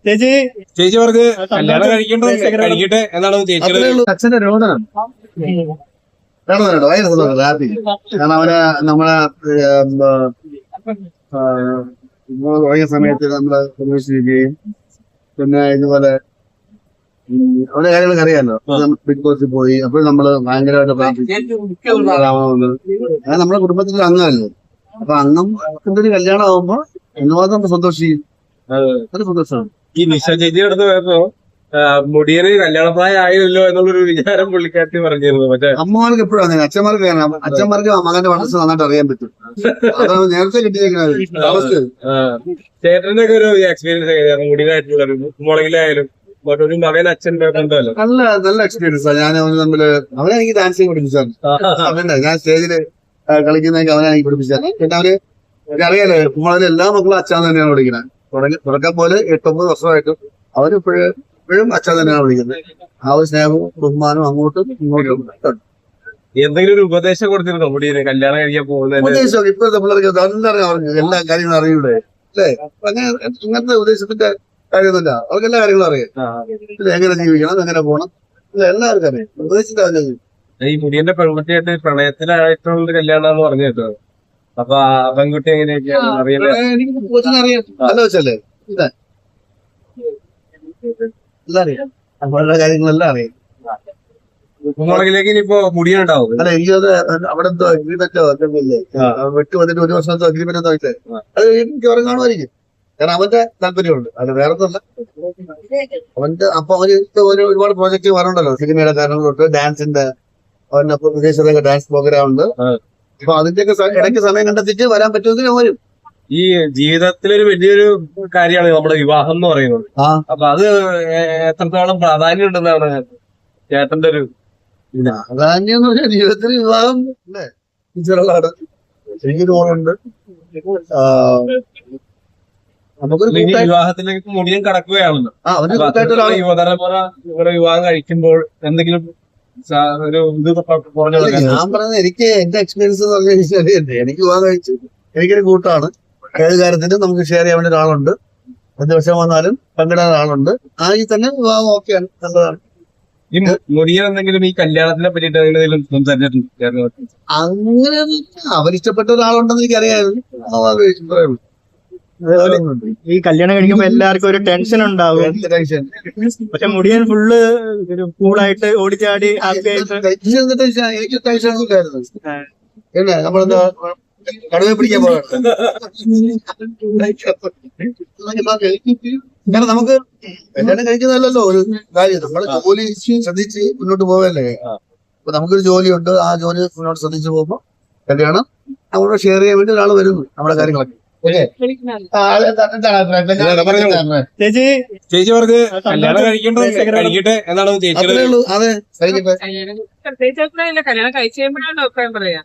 ചേച്ചി ചേച്ചി പറഞ്ഞ് കല്യാണം കഴിക്കട്ടെ എന്നാണ് ചേച്ചിയുടെ അച്ഛന്റെ രോഗമാണ്. കാരണം അവന് നമ്മളെ തുടങ്ങിയ സമയത്ത് നമ്മളെ പ്രവേശിക്കുകയും പിന്നെ ഇതുപോലെ അവന്റെ കാര്യങ്ങളൊക്കെ അറിയാമല്ലോ. ബിഗ് ബോസിൽ പോയി അപ്പോൾ നമ്മള് ഭയങ്കരമായിട്ട് പ്രാർത്ഥിക്കുന്നു. നമ്മുടെ കുടുംബത്തിലെ അംഗമല്ലേ. അപ്പൊ അംഗം ഒരു കല്യാണം ആവുമ്പോ എന്നുമാത്രം സന്തോഷിക്കും. അത് സന്തോഷമാണ്. ഈ നിശ ചേച്ചി അടുത്ത് പോയപ്പോ മുടിയന് കല്യാണപ്രായം ആയല്ലോ എന്നുള്ളൊരു വിചാരം പുള്ളിക്കാരത്തി പറഞ്ഞിരുന്നു. മറ്റേ അമ്മമാർക്ക് എപ്പോഴും അങ്ങനെ, അച്ഛന്മാർക്ക് മകന്റെ മനസ്സ് നന്നായിട്ട് അറിയാൻ പറ്റും. അതാണ് നേരത്തെ കിട്ടിയിരിക്കുന്നത്. ചേട്ടന്റെ ഒക്കെ ഒരു എക്സ്പീരിയൻസ് എങ്ങനെയാണ് മുടിയനായിട്ടുള്ള മുളകിലായാലും ഒരു മകൻ അച്ഛൻ്റെ ബന്ധമല്ലോ? നല്ല എക്സ്പീരിയൻസ് ആണ്. ഞാൻ തമ്മില് അവനെനിക്ക് ഡാൻസിങ് പഠിപ്പിച്ചാണ്. ഞാൻ സ്റ്റേജില് കളിക്കുന്നതൊക്കെ അവനെനിക്ക് പഠിപ്പിച്ചാൽ. പിന്നെ അവര് അറിയാലോ, കുമ്പളയിലെ എല്ലാ മക്കളും അച്ഛൻ തന്നെയാണ് വിളിക്കുന്നത്. തുടക്കം പോലെ 8-9 വർഷമായിട്ടും അവരിപ്പോഴും അച്ഛൻ തന്നെയാണ് വിളിക്കുന്നത്. ആ ഒരു സ്നേഹവും ബഹുമാനവും അങ്ങോട്ടും ഇങ്ങോട്ടും. എന്തെങ്കിലും ഒരു ഉപദേശം കൊടുത്തിരുന്നോ മുടിയന് കല്യാണം കഴിക്കാൻ പോകുന്നത്? ഉപദേശം ഇപ്പോഴത്തെ പിള്ളേർക്ക് അതെന്തറിയാം, അവർക്ക് എല്ലാ കാര്യങ്ങളും അറിയൂടെ അല്ലേ? അങ്ങനത്തെ ഉപദേശത്തിന്റെ കാര്യമൊന്നുമില്ല. അവർക്ക് എല്ലാ കാര്യങ്ങളും അറിയാം. എങ്ങനെ ജീവിക്കണം, എങ്ങനെ പോകണം, എല്ലാവർക്കും അറിയാം. ഉപദേശിച്ചിട്ട് ഈ മുടിയന്റെ പെൺകുട്ടിയായിട്ട് പ്രണയത്തിലായിട്ടുള്ള കല്യാണം പറഞ്ഞു കേട്ടോ. അപ്പൊ ആ പെൺകുട്ടി എങ്ങനെയൊക്കെയാണ് അറിയാം? നല്ല വെച്ചല്ലേ എല്ലാം അറിയാം. അവരുടെ കാര്യങ്ങളെല്ലാം അറിയാം. മുളകിലേക്ക് ഇനിയിപ്പോ മുടിയുണ്ടാവും. അല്ല, എനിക്കത് അവിടെ എന്തോ അഗ്രിമെന്റോ ഇല്ലേ, വെട്ട് വന്നിട്ട് 1 വർഷം എന്തോ അഗ്രിമെന്റ് എന്തോ ഇല്ലേ, അത് എനിക്ക് അവരെ കാണുമായിരിക്കും. കാരണം അവന്റെ താല്പര്യമുണ്ട്, അത് വേറെ ഒന്നല്ല. അവന്റെ അപ്പൊ അവന് ഒരുപാട് പ്രോജക്റ്റ് വരണ്ടല്ലോ, സിനിമയുടെ കാരണം തൊട്ട് ഡാൻസിന്റെ, അവന്റെ വിദേശത്തൊക്കെ ഡാൻസ് പ്രോഗ്രാം ഉണ്ട്. അപ്പൊ അതിന്റെയൊക്കെ ഇടയ്ക്ക് സമയം കണ്ടെത്തിച്ച് വരാൻ പറ്റുമെങ്കിൽ വരും. ഈ ജീവിതത്തിലൊരു വലിയൊരു കാര്യമാണ് നമ്മുടെ വിവാഹം എന്ന് പറയുന്നത്. അപ്പൊ അത് എത്രത്തോളം പ്രാധാന്യം ഉണ്ടെന്നാണ് ചേട്ടന്റെ ഒരു പ്രാധാന്യം എന്ന് പറഞ്ഞാൽ ജീവിതത്തിൽ വിവാഹം അല്ലേ ടീച്ചറുകളാണ്. എനിക്കൊരു ഓണുണ്ട്. നമുക്കൊരു വിവാഹത്തിലേക്ക് മുടിയൻ കടക്കുകയാണല്ലോ. യുവതലമുറ ഇവിടെ വിവാഹം കഴിക്കുമ്പോൾ എന്തെങ്കിലും ഒരു ഇത് പറഞ്ഞു? ഞാൻ പറഞ്ഞത് എനിക്ക് എന്റെ എക്സ്പീരിയൻസ് എന്ന് പറഞ്ഞു കഴിഞ്ഞാൽ എനിക്ക് വിവാഹം കഴിച്ചു. എനിക്കൊരു കൂട്ടാണ്. ഏത് കാര്യത്തിനും നമുക്ക് ഷെയർ ചെയ്യാൻ വേണ്ടി ഒരാളുണ്ട്. 5 വർഷം വന്നാലും പങ്കിടാൻ ഒരാളുണ്ട്. ആയി തന്നെ വിവാഹം ഓക്കെയാണ്, നല്ലതാണ്. ഈ മുടിയൻ എന്തെങ്കിലും ഈ കല്യാണത്തിനെ പറ്റിയിട്ട് എന്തെങ്കിലും സംസാരിച്ചിട്ടുണ്ട്? അങ്ങനെ അവരിഷ്ടപ്പെട്ട ഒരാളുണ്ടെന്ന് എനിക്കറിയായിരുന്നു. ഈ കല്യാണം കഴിക്കുമ്പോ എല്ലാവർക്കും ഒരു ടെൻഷൻ ഉണ്ടാവും. പക്ഷെ മുടിയൻ ഫുള്ള് കൂളായിട്ട് ഓടിച്ചാടി ഹാപ്പി ആയിട്ട്. എനിക്ക് ടെൻഷൻ ഉണ്ടായിരുന്നു. നമ്മളെന്താ കടുവ പിടിക്കാൻ പോകണം. കാരണം നമുക്ക് കല്യാണം കഴിക്കുന്നതല്ലോ ഒരു കാര്യം. നമ്മള് ജോലി ശ്രദ്ധിച്ച് മുന്നോട്ട് പോവല്ലേ. അപ്പൊ നമുക്കൊരു ജോലിയുണ്ട്, ആ ജോലി മുന്നോട്ട് ശ്രദ്ധിച്ചു പോകുമ്പോ കല്യാണം നമ്മളോട് ഷെയർ ചെയ്യാൻ വേണ്ടി ഒരാൾ വരുന്നു നമ്മുടെ കാര്യങ്ങളൊക്കെ. ചേച്ചി പറഞ്ഞ് കല്യാണം കഴിക്കട്ടെ എന്നാണ് ചേച്ചിയുടെ? അതെ, കല്യാണം കഴിച്ചു കഴിയുമ്പോഴാണ് അഭിപ്രായം പറയാ.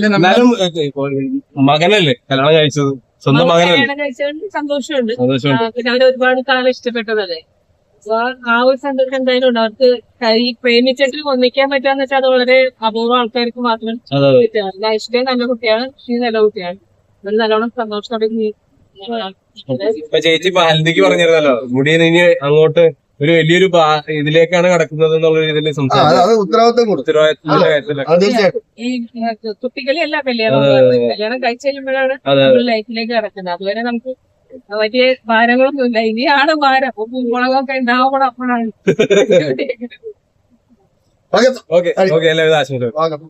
എന്നാലും മകനല്ലേ കല്യാണം കഴിച്ചത്, സ്വന്തം മകനല്ലേ? കല്യാണം കഴിച്ചതുകൊണ്ട് സന്തോഷമുണ്ട്. പിന്നെ അവര് ഒരുപാട് കാലം ഇഷ്ടപ്പെട്ടതല്ലേ. അപ്പൊ ആ ഒരു സന്തോഷം എന്തായാലും ഉണ്ട്. അവർക്ക് പ്രേമിച്ചിട്ട് ഒന്നിക്കാൻ പറ്റാന്ന് വെച്ചാൽ അത് വളരെ അപൂർവ ആൾക്കാർക്ക് മാത്രം കിട്ടുക. ഇഷ്ടം നല്ല കുട്ടിയാണ്, ഷീ നല്ല കുട്ടിയാണ്. ഒരു നല്ലോണം സന്തോഷത്തോടെ ചേച്ചി ഇപ്പൊ ഹൽദിക്ക് പറഞ്ഞിരുന്നല്ലോ മുടിയൻ ഇനി അങ്ങോട്ട് ഒരു വലിയൊരു ഇതിലേക്കാണ് കിടക്കുന്നത് എന്നുള്ള രീതിയിൽ ഈ കുട്ടികളെ അല്ല കല്യാണം കഴിച്ചു കഴിയുമ്പോഴാണ് ലൈഫിലേക്ക് കിടക്കുന്നത്. അതുവരെ നമുക്ക് വലിയ ഭാരങ്ങളൊന്നും ഇല്ല. ഇനിയാണ് ഭാരം. മുളകൊക്കെ ഉണ്ടാവണം. അപ്പോഴാണ് ഓക്കെ എല്ലാവിധ ആശംസകളും.